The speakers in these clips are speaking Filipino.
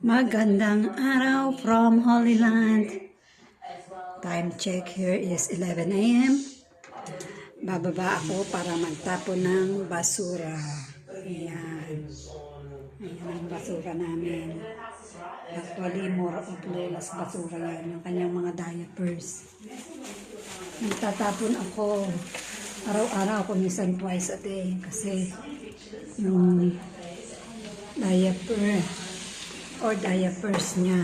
Magandang araw from Holy Land. Time check here is 11 a.m. Bababa ako para magtapon ng basura. Ayan. Ayan ang basura namin. Actually, more of less basura yan. Yung kanyang mga diapers. Nagtatapon ako araw-araw, kumisan twice a day. Kasi yung diaper or diapers niya,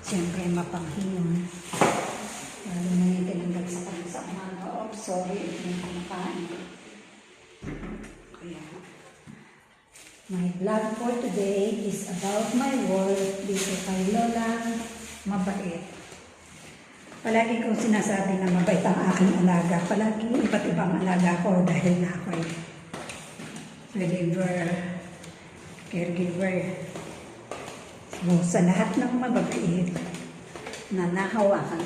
siyempre mapanghiyon. Lalo na yung tinanggal sa kanya sa umaga. Oh, sorry, ito yung kumakain. Kaya, my vlog for today is about my work dito kay Lola Mabait. Palagi kong sinasabi na mabait ang aking alaga. Palagi iba't ibang alaga ko dahil na ako ay reliever, caregiver. So, sa lahat ng mababait na nahawakan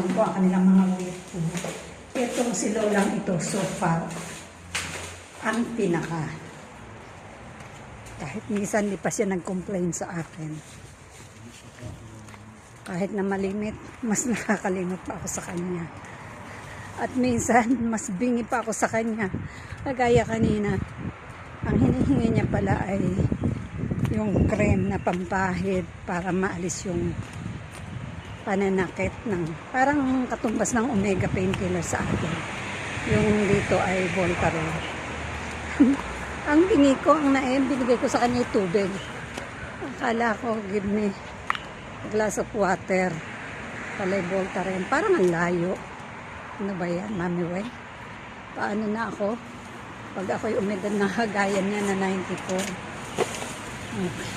ko ang kanilang mga wito. Itong si Lolang ito, so far, ang pinaka. Kahit minsan di pa siya nag-complain sa akin. Kahit na malimit, mas nakakalimot pa ako sa kanya. At minsan, mas bingi pa ako sa kanya. Kagaya kanina, ang hinihingi niya pala ay yung cream na pampahid para maalis yung pananakit ng parang katumbas ng omega painkiller sa akin. Yung dito ay Voltaren. Ang bingi ko, binigay ko sa kanya tubig. Akala ko, give me a glass of water. Palay Voltaren. Parang ang layo. Ano ba yan, Mami Wen? Paano na ako? Pag ako'y umedad na hagayan niya na 94. Okay.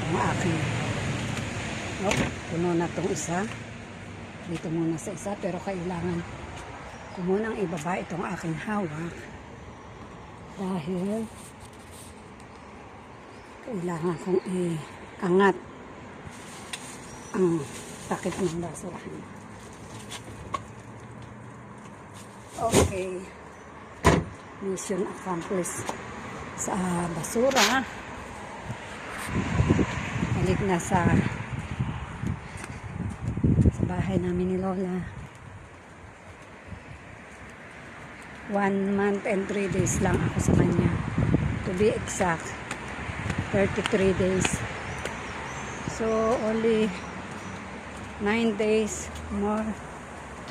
Ang aking. Nope, puno na itong isa. Dito muna sa isa, pero kailangan ko munang ibaba itong aking hawak. Dahil kailangan kong iangat ang takip ng basurahan. Okay. Mission accomplished sa basura. Balik na sa bahay namin ni Lola. 1 month and 3 days lang ako sa kanya. To be exact, 33 days. So, only 9 days more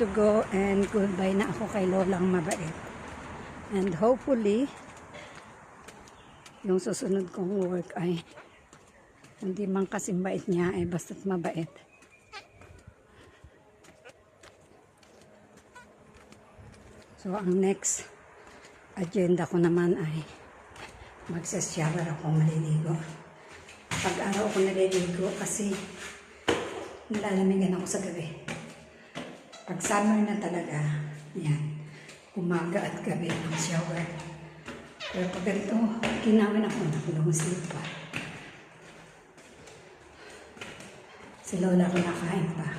to go and goodbye na ako kay Lolang Mabait. And hopefully, yung susunod kong work ay hindi man kasing bait niya ay basta't mabait. So, ang next agenda ko naman ay magsashower ako maliligo. Pag-araw ako naliligo kasi nilalamigan ako sa gabi. Pag summer na talaga, yan, umaga at gabi ng shower. Pero pag ganito, kinawin ako na lumuslit pa. Si Lola ko nakain pa.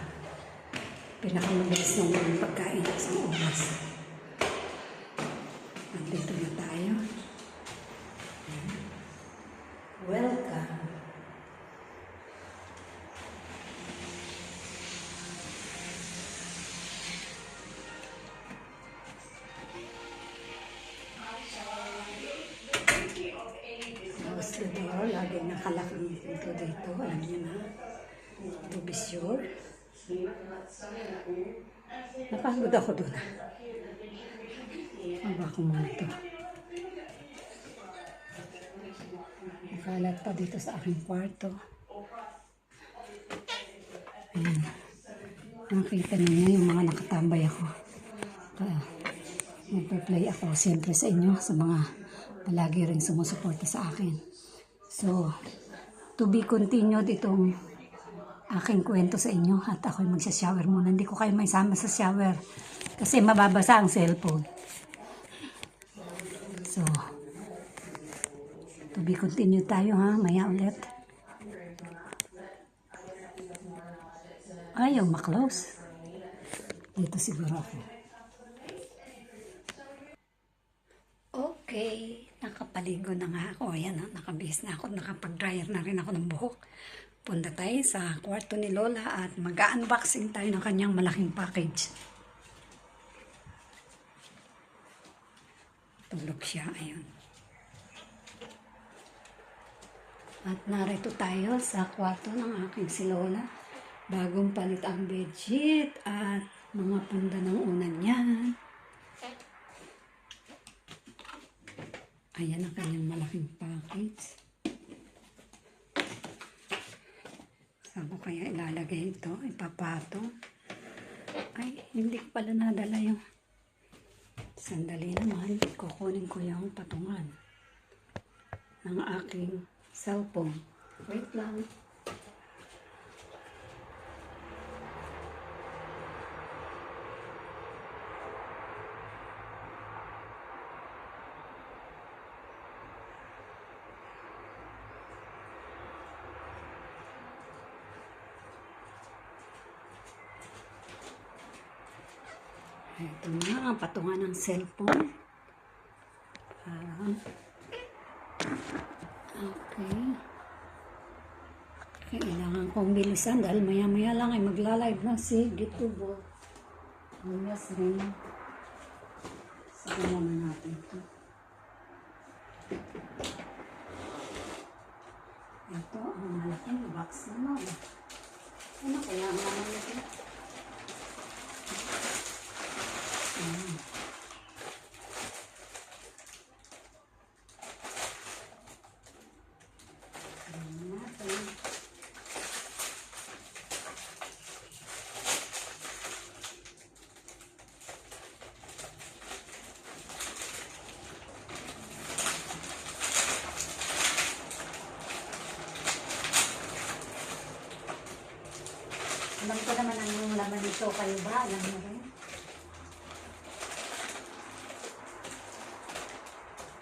Pinakamabilis ng pagkain sa isang oras. Nandito na tayo. Welcome. Close the door. Laging nakalak ang pinto dito. Alam niyo na. To be sure. Napagod ako doon. Aba ko muna ito. Nakalat pa dito sa aking kwarto. Ayan. Nakita niyo yung mga nakatambay ako. Magpa-play ako siyempre sa inyo, sa mga palagi rin sumusuporta sa akin. So, to be continued itong aking kwento sa inyo at ako'y magsashower muna. Hindi ko kayo may sama sa shower kasi mababasa ang cellphone. So, to be continued tayo ha, maya ulit. Ayaw maklose. Dito siguro ako. Okay, Nakapaligo na nga ako. Ayan, nakabihis na ako. Nakapag-dryer na rin ako ng buhok. Punta tayo sa kwarto ni Lola at mag-unboxing tayo ng kanyang malaking package. Tulog siya. Ayun. At narito tayo sa kwarto ng aking si Lola. Bagong palit ang bedsheet at mga punda ng unan niya. Ayan ang kanyang malaking package. Saan ko kaya ilalagay ito? Ipapatong. Ay, hindi ko pala nadala yung... Sandali naman, kukunin ko yung patungan ng aking cellphone. Wait lang. Ito na ang patungan ng cellphone. Parang okay. Kailangan kong bilisan dahil maya-maya lang ay magla-live na si Gitubo. Yes rin. Sige naman natin ito. Ito ang malaking box na lang. Ano kaya ang naman ito? Alam ko naman ang laman nito, kayo ba? Alam mo rin?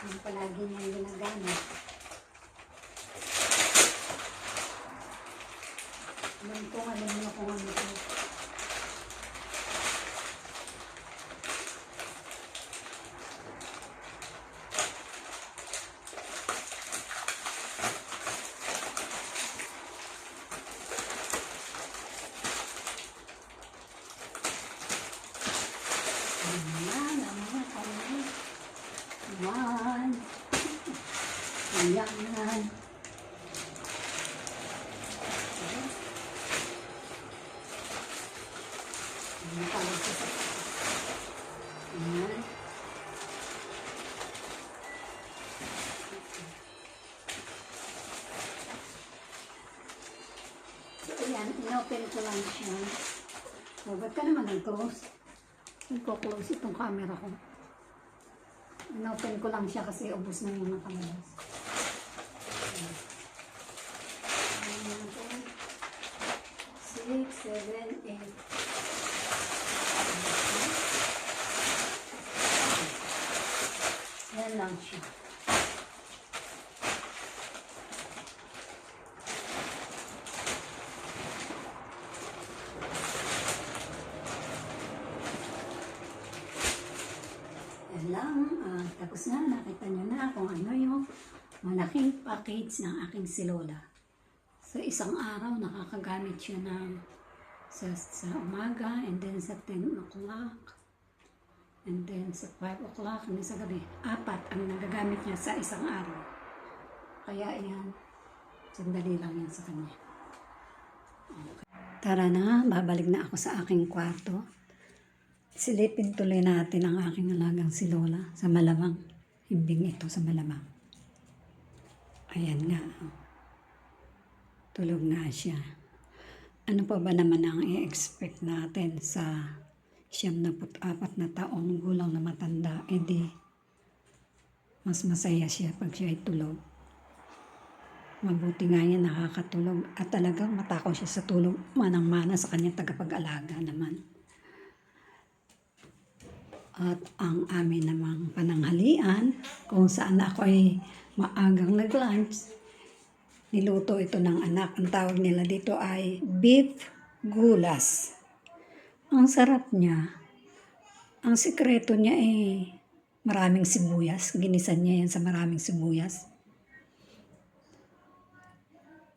Ang palagi niyang ginagamit. Alam mo kung ano ito. Ayan, ano kami. Ayan. Ayan. Ayan. So, ayan, inopen ko lang siya. So, ba't ka naman nag-close? Nagko-close itong camera ko. Inopen ko lang siya kasi ubos na yung nakalabas. 6, 7, 8. Yan lang siya. Yan lang. Tapos na, nakita nyo na kung ano yung malaking package ng aking si Lola. Sa isang araw, nakakagamit siya ng sa umaga, and then sa 10 o'clock, and then sa 5 o'clock, and then sa gabi. 4 ang nagagamit niya sa isang araw. Kaya yan, sandali lang yan sa kanya. Okay. Tara na, babalik na ako sa aking kwarto. Silipin tuloy natin ang aking alagang si Lola sa malamang. Himbing ito sa malamang. Ayan nga. Tulog na siya. Ano pa ba naman ang i-expect natin sa 74 na taong gulang na matanda? E di, mas masaya siya pag siya ay tulog. Mabuti nga niya nakakatulog at talagang matakaw siya sa tulog. Manang-mana sa kanyang tagapag-alaga naman. At ang amin namang pananghalian, kung saan ako ay maagang nag-lunch, niluto ito ng anak. Ang tawag nila dito ay beef gulas. Ang sarap niya. Ang sikreto niya ay maraming sibuyas. Ginisan niya yan sa maraming sibuyas.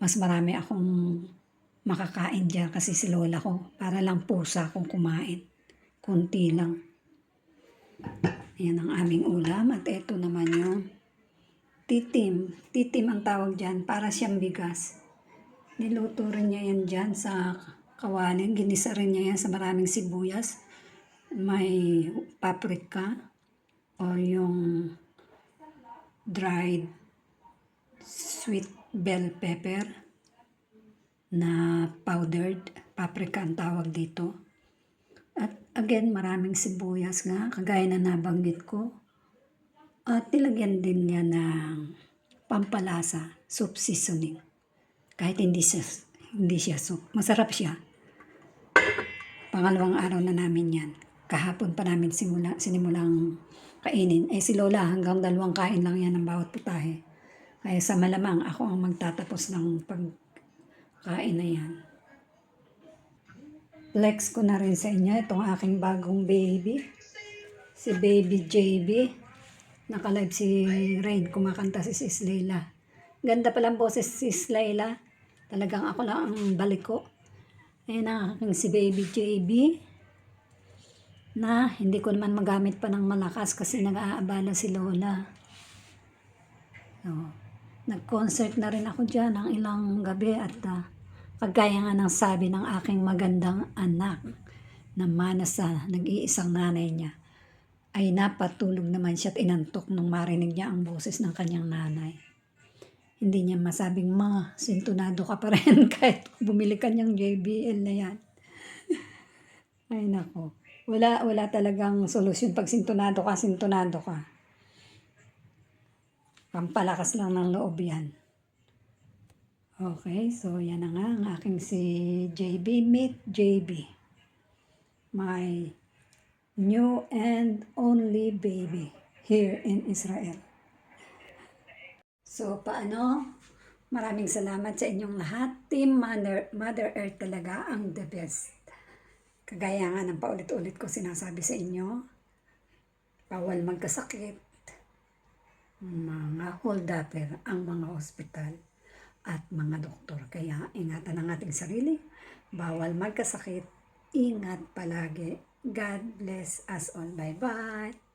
Mas marami akong makakain dyan kasi si lola ko. Para lang pusa akong kumain. Kunti lang. Yan ang aming ulam. At ito naman yung titim. Titim ang tawag dyan. Para siyang bigas. Niluto rin niya yan dyan sa kawali. Ginisa rin niya yan sa maraming sibuyas. May paprika o yung dried sweet bell pepper na powdered paprika ang tawag dito. At again, maraming sibuyas nga, kagaya na nabanggit ko. At nilagyan din niya ng pampalasa, soup seasoning. Kahit hindi siya soup. Masarap siya. Pangalawang araw na namin yan. Kahapon pa namin sinimulang kainin. Si Lola hanggang 2 kain lang yan ng bawat putahe. Kaya sa malamang ako ang magtatapos ng pagkain na yan. Flex ko na rin sa inyo itong aking bagong baby. Si Baby JB. Naka-live si Rain, kumakanta si Sis Layla. Ganda palang boses si Sis Layla. Talagang ako lang ang balik ko. Ayan ang aking si Baby JB. Na hindi ko naman magamit pa ng malakas kasi nag-aabala si Lola. So, nag-concert na rin ako dyan ng ilang gabi at kagaya nga ng sabi ng aking magandang anak na mana sa nag-iisang nanay niya ay napatulog naman siya at inantok nung marinig niya ang boses ng kanyang nanay. Hindi niya masabing, ma, sintonado ka pa rin kahit bumili ka niyang JBL na yan. Ay nako, wala talagang solusyon pag sintonado ka. Pampalakas lang ng loob yan. Okay, so yan na nga ang aking si JB. Meet JB. My new and only baby here in Israel. So, paano? Maraming salamat sa inyong lahat. Team Mother Earth talaga ang the best. Kagaya nga ng paulit-ulit ko sinasabi sa inyo, bawal magkasakit, mga hold-upper ang mga ospital at mga doktor. Kaya ingatan ang ating sarili, bawal magkasakit, ingat palagi. God bless us all. Bye-bye!